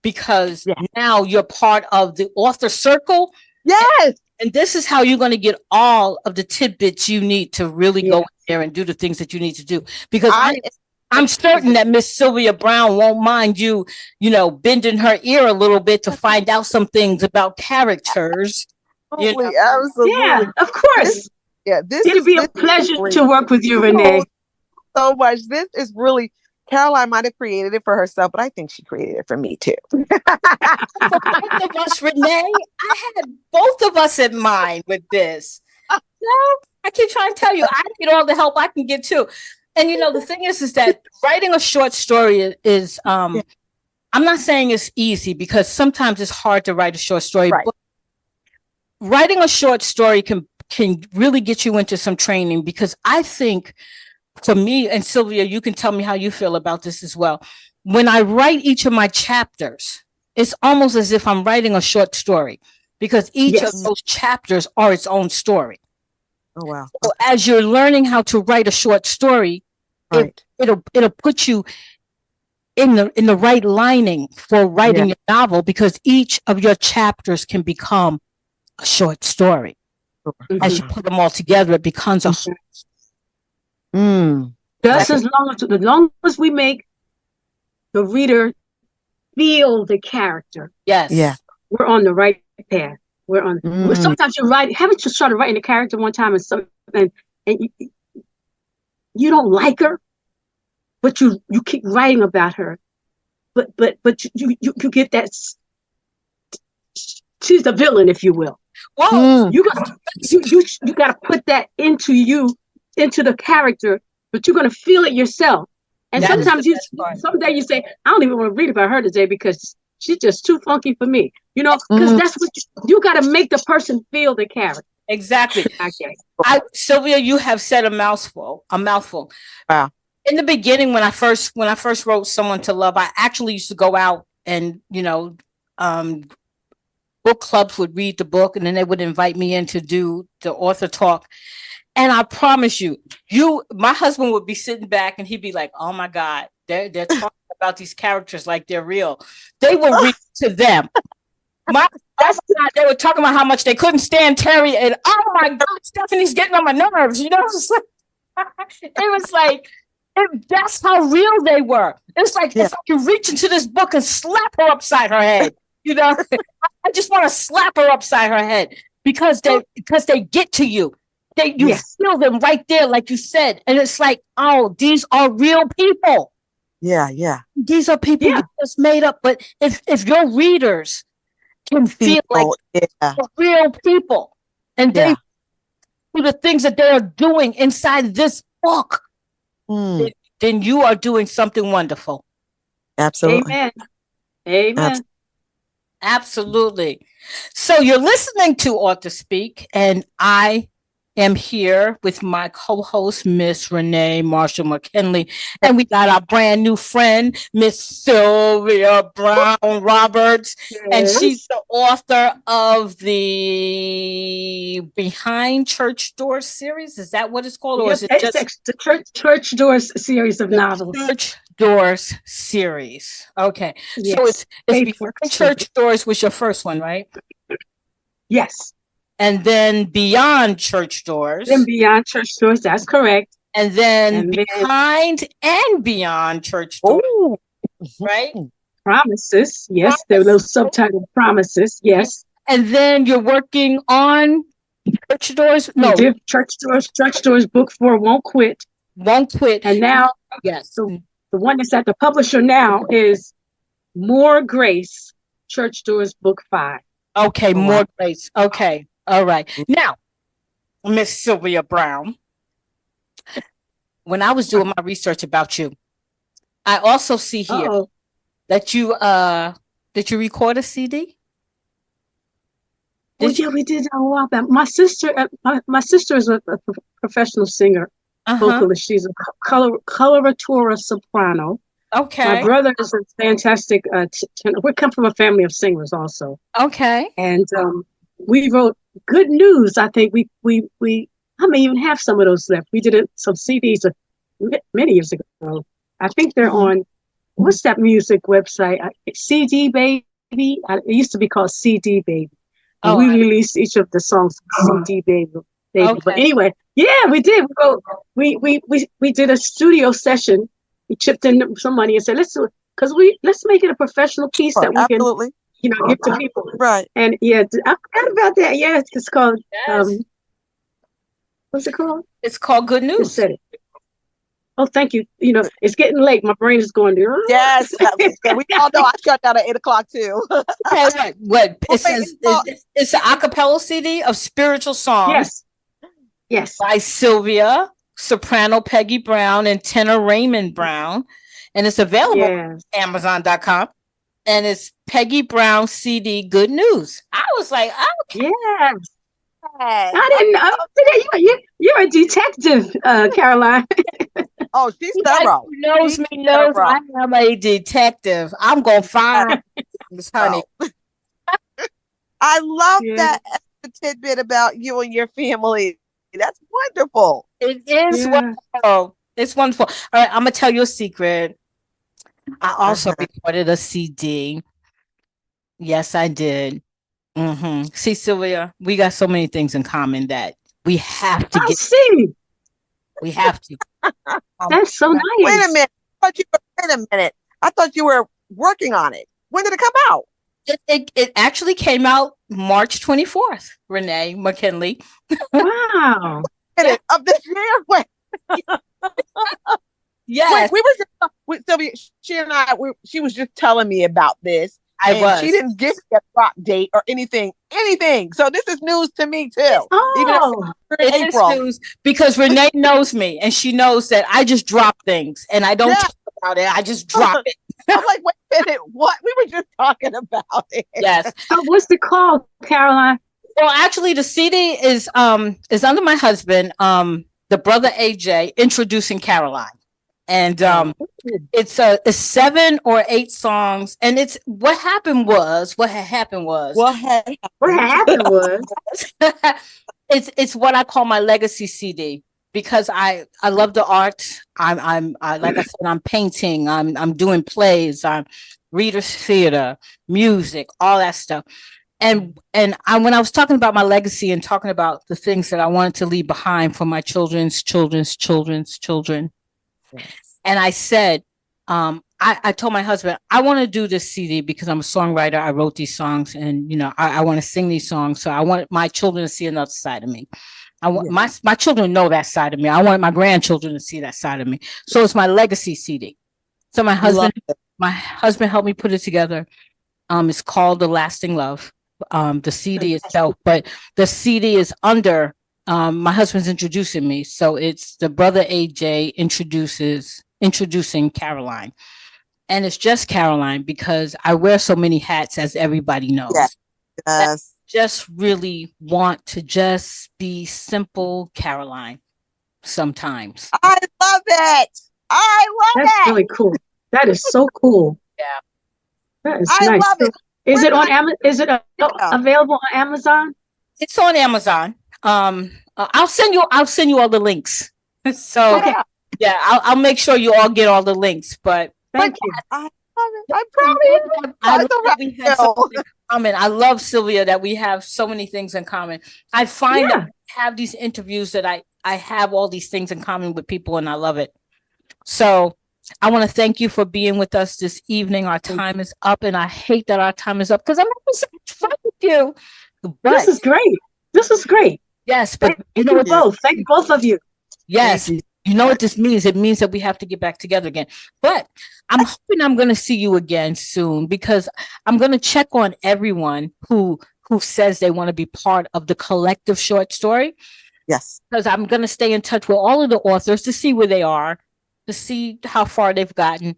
because now you're part of the author circle. Yes. And this is how you're going to get all of the tidbits you need to really go in there and do the things that you need to do. Because I'm certain that Miss Sylvia Brown won't mind you, bending her ear a little bit to find out some things about characters. Absolutely. Yeah, of course. It'd be a pleasure to work with you, Renee. So much. This is really, Karoline might have created it for herself, but I think she created it for me too. For both of us, Renee, I had both of us in mind with this. I keep trying to tell you, I need all the help I can get too. And the thing is that writing a short story is, I'm not saying it's easy because sometimes it's hard to write a short story, but writing a short story can really get you into some training, because I think, to me, and Sylvia, you can tell me how you feel about this as well. When I write each of my chapters, it's almost as if I'm writing a short story, because each of those chapters are its own story. Oh, wow. So as you're learning how to write a short story, it'll put you in the right lining for writing your novel, because each of your chapters can become a short story. As you put them all together, it becomes a Just as long as we make the reader feel the character. Yes. We're on the right path. We're on. Sometimes you write. Haven't you started writing a character one time and you don't like her, but you keep writing about her, but you get that she's the villain, if you will. Well, you got to put that into the character, but you're going to feel it yourself. And sometimes someday you say, I don't even want to read about her today because she's just too funky for me. Because that's what you got to make the person feel the character. Exactly. Okay. Sylvia, you have said a mouthful. Wow. In the beginning, when I first wrote Someone to Love, I actually used to go out and, book clubs would read the book, and then they would invite me in to do the author talk. And I promise you, my husband would be sitting back and he'd be like, oh my God, they're talking about these characters like they're real. They will read to them. They were talking about how much they couldn't stand Terry, and oh my God, Stephanie's getting on my nerves. It was like, that's how real they were. It's like you reach into this book and slap her upside her head. I just want to slap her upside her head because they get to you. You feel them right there, like you said, and it's like, oh, these are real people. Yeah. These are people you just made up. But if your readers can feel like real people, and they do the things that they are doing inside this book, then you are doing something wonderful. Absolutely. Amen. Absolutely. So you're listening to Author Speak, and I am here with my co-host, Miss Renee Marshall-McKinley, and we got our brand new friend, Miss Sylvia Brown Roberts, and she's the author of the Behind Church Doors series. Is that what it's called, or is it just the Church Doors series of novels? Church Doors series. Okay, so it's Behind Church Doors was your first one, right? Yes. And then Beyond Church Doors. That's correct. And then Behind and Beyond Church Doors. Ooh. Right? Promises. Yes, there were those subtitled Promises. Yes. And then you're working on Church Doors? No. Church Doors book 4, Won't Quit. And now, the one that's at the publisher now is More Grace, Church Doors book 5. Okay, More Grace. Okay. All right. Now, Miss Sylvia Brown, when I was doing my research about you, I also see here that you record a CD? We did a while back. My sister is a professional singer, vocalist. She's a coloratura soprano. Okay. My brother is a fantastic we come from a family of singers also. Okay. And we wrote Good News. I think we I may even have some of those left. We did some CDs many years ago. So I think they're on, what's that music website? CD Baby. It used to be called CD Baby. And we released each of the songs CD Baby. Okay. But anyway, yeah, we did. We did a studio session. We chipped in some money and said, let's make it a professional piece that we can, give to people. Right. And yeah, I forgot about that. Yeah, it's called, what's it called? It's called Good News. Just said it. Oh, thank you. It's getting late. My brain is going there. Yes. We all know I shut down at 8:00 too. Okay, what? It says it's an a cappella CD of spiritual songs. Yes. By Sylvia, soprano Peggy Brown, and tenor Raymond Brown. And it's available on Amazon.com. And it's Peggy Brown CD Good News. I was like, yes. I didn't know. You're a detective, Karoline. Oh, she's thorough. Who knows me knows I am a detective. I'm going to find this honey. I love that tidbit about you and your family. That's wonderful. It is wonderful. It's wonderful. All right, I'm going to tell you a secret. I also recorded a CD. Yes, I did. See, Sylvia, we got so many things in common that we have to get. We have to. That's so nice. Wait a minute. I thought you were working on it. When did it come out? It actually came out March 24th, Renee McKinley. Wow. Of this year? Wait. Yes. We were just, Sylvia, she was just telling me about this. She didn't give me a drop date or anything. So this is news to me too. Oh, it is news because Renee knows me and she knows that I just drop things and I don't talk about it. I just drop it. I'm like, wait a minute, what? We were just talking about it. Yes. So what's it called, Karoline? Well, actually, the CD is under my husband, the brother AJ, introducing Karoline. And it's 7 or 8 songs, and it's what had happened was it's what I call my legacy CD because I love the art. I'm like I said, I'm painting, I'm doing plays, I'm readers theater, music, all that stuff. And when I was talking about my legacy and talking about the things that I wanted to leave behind for my children's children. And I said, I told my husband, I want to do this CD because I'm a songwriter. I wrote these songs and, I want to sing these songs. So I want my children to see another side of me. I want my children know that side of me. I want my grandchildren to see that side of me. So it's my legacy CD. So my husband helped me put it together. It's called The Lasting Love. The CD itself, but the CD is under, my husband's introducing me. So it's the brother AJ introducing Karoline. And it's just Karoline because I wear so many hats, as everybody knows. Yes. Just really want to just be simple Karoline sometimes. I love it. That's really cool. That is so cool. Yeah. That is nice. Love it. Is it on Amazon? Is it available on Amazon? It's on Amazon. I'll send you all the links. So yeah, I'll make sure you all get all the links. But thank you. I'm proud of you. I love Sylvia that we have so many things in common. I find that I have these interviews that I have all these things in common with people, and I love it. So I want to thank you for being with us this evening. Our time is up, and I hate that our time is up because I'm having so much fun with you. But this is great. Yes, but thank you both. Thank both of you. Yes. You know what this means? It means that we have to get back together again. But I'm hoping I'm going to see you again soon because I'm going to check on everyone who says they want to be part of the collective short story. Yes. Because I'm going to stay in touch with all of the authors to see where they are, to see how far they've gotten.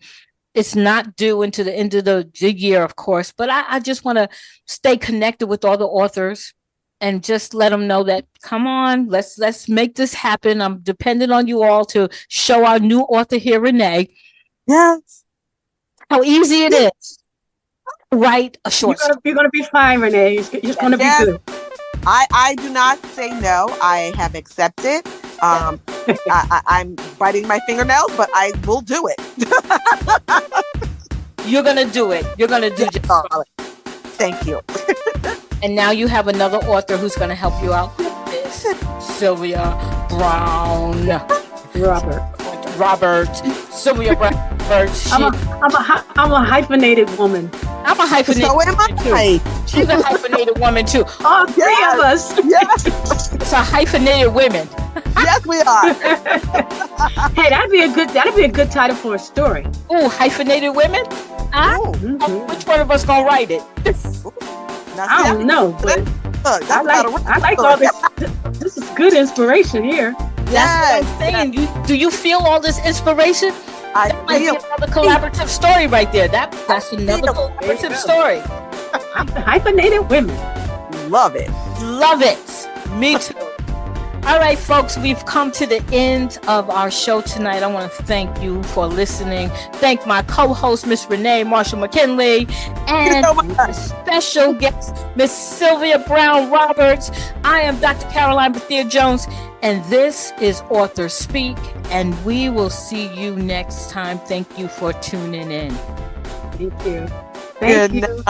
It's not due until the end of the year, of course, but I just want to stay connected with all the authors and just let them know that, come on, let's make this happen. I'm dependent on you all to show our new author here, Renee. Yes. How easy it is. Write a short story. You're going to be fine, Renee. You're going to be good. I do not say no. I have accepted. I'm biting my fingernails, but I will do it. You're going to do it. You're going to do just fine. Thank you. And now you have another author who's going to help you out with this. Sylvia Brown. Robert. Sylvia Brown. I'm a hyphenated woman. I'm a hyphenated woman too. She's a hyphenated woman too. All three of us. Yes. It's a hyphenated women. Yes, we are. Hey, that'd be a good title for a story. Ooh, hyphenated women? Which one of us gonna write it? I don't know, but I like all this. This is good inspiration here. That's what I'm saying. Do you feel all this inspiration? That might be another collaborative story right there. That's another collaborative story. Hyphenated women. Love it. Love it. Me too. All right, folks, we've come to the end of our show tonight. I want to thank you for listening. Thank my co-host, Miss Renee, Marshall-McKinley, and my special guest, Miss Sylvia Brown Roberts. I am Dr. Karoline Bethea-Jones, and this is Author Speak, and we will see you next time. Thank you for tuning in. Thank you. Thank you.